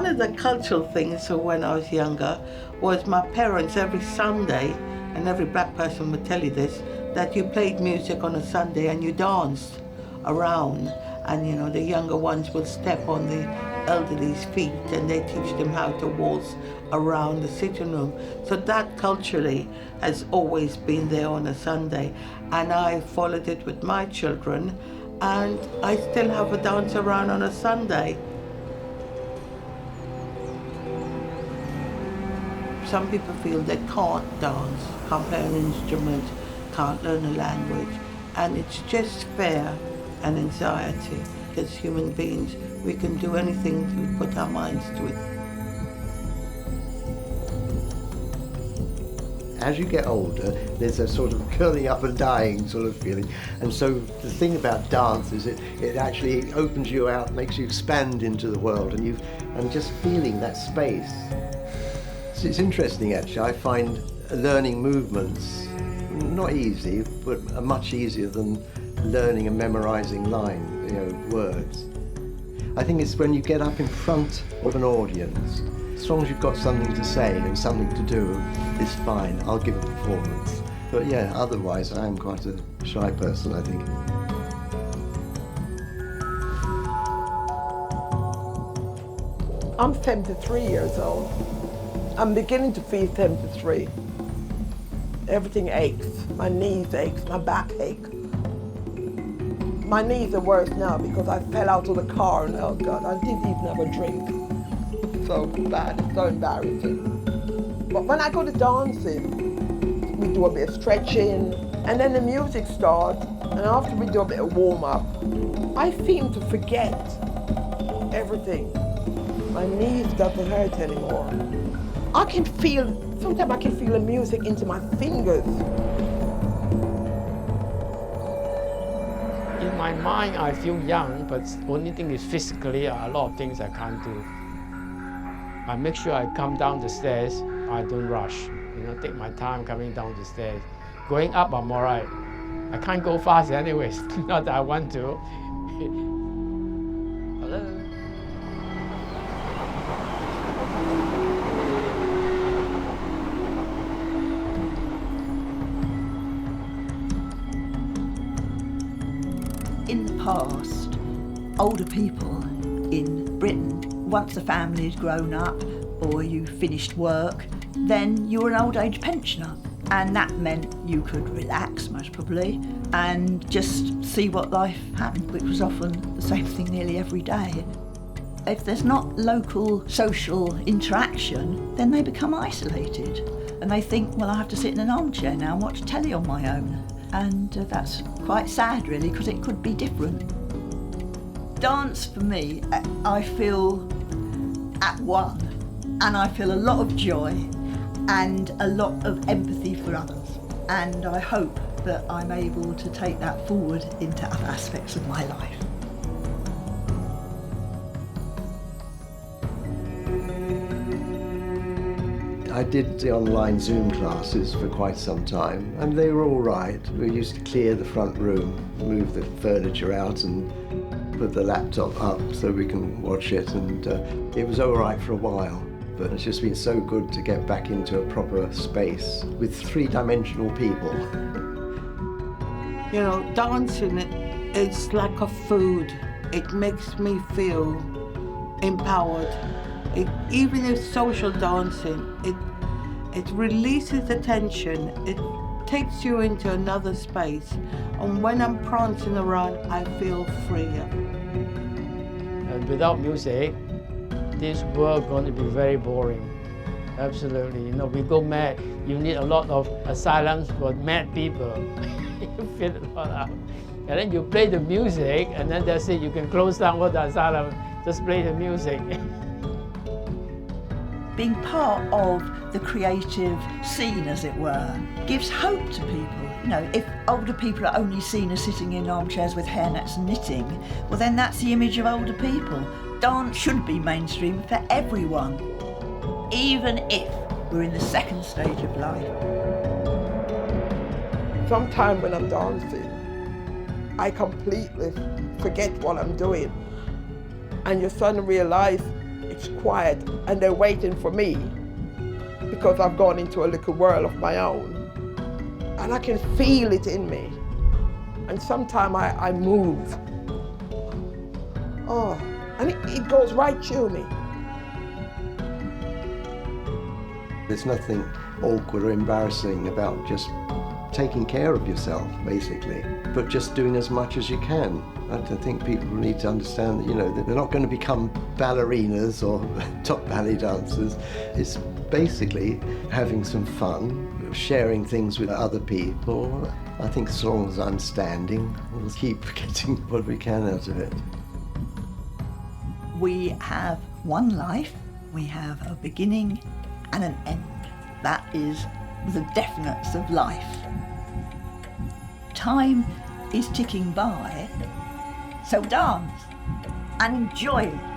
one of the cultural things when I was younger was my parents every Sunday, and every black person would tell you this, that you played music on a Sunday and you danced around, and you know, the younger ones would step on the elderly's feet and they teach them how to waltz around the sitting room. So that culturally has always been there on a Sunday, and I followed it with my children, and I still have a dance around on a Sunday. Some people feel they can't dance, can't play an instrument, can't learn a language, and it's just fear and anxiety. As human beings, we can do anything to put our minds to it. As you get older, there's a sort of curling up and dying sort of feeling. And so the thing about dance is it actually opens you out, makes you expand into the world, and just feeling that space. So it's interesting actually. I find learning movements not easy, but much easier than learning and memorizing words. I think it's when you get up in front of an audience, as long as you've got something to say and something to do, it's fine, I'll give a performance. But yeah, otherwise I am quite a shy person, I think. I'm 73 years old. I'm beginning to feel 73. Everything aches. My knees ache, my back ache. My knees are worse now because I fell out of the car and oh God, I didn't even have a drink. It's so bad, it's so embarrassing. But when I go to dancing, we do a bit of stretching and then the music starts, and after we do a bit of warm up, I seem to forget everything. My knees doesn't hurt anymore. Sometimes I can feel the music into my fingers. In my mind, I feel young, but the only thing is physically, a lot of things I can't do. I make sure I come down the stairs, I don't rush. Take my time coming down the stairs. Going up, I'm all right. I can't go fast anyways, not that I want to. Hello? In the past, older people in Britain, once the family had grown up or you finished work, then you were an old age pensioner. And that meant you could relax, most probably, and just see what life happened, which was often the same thing nearly every day. If there's not local social interaction, then they become isolated. And they think, well, I have to sit in an armchair now and watch telly on my own. And that's quite sad, really, because it could be different. Dance, for me, I feel at one, and I feel a lot of joy and a lot of empathy for others. And I hope that I'm able to take that forward into other aspects of my life. I did the online Zoom classes for quite some time, and they were all right. We used to clear the front room, move the furniture out and put the laptop up so we can watch it, and it was all right for a while. But it's just been so good to get back into a proper space with three-dimensional people. Dancing, it's like a food. It makes me feel empowered. Even if social dancing, it releases the tension. It takes you into another space. And when I'm prancing around, I feel freer. And without music, this world is going to be very boring. Absolutely. We go mad. You need a lot of asylums for mad people. You feel it all out. And then you play the music, and then that's it. You can close down all the asylum. Just play the music. Being part of the creative scene, as it were, gives hope to people. If older people are only seen as sitting in armchairs with hairnets and knitting, well then that's the image of older people. Dance should be mainstream for everyone, even if we're in the second stage of life. Sometimes when I'm dancing, I completely forget what I'm doing. And you suddenly realize it's quiet, and they're waiting for me because I've gone into a little world of my own. And I can feel it in me. And sometimes I move. Oh, and it goes right through me. There's nothing awkward or embarrassing about just taking care of yourself, basically, but just doing as much as you can. I think people need to understand that, that they're not going to become ballerinas or top ballet dancers. It's basically having some fun, sharing things with other people. I think as long as I'm standing, we'll keep getting what we can out of it. We have one life, we have a beginning and an end. That is the definites of life. Time is ticking by, so dance and enjoy it.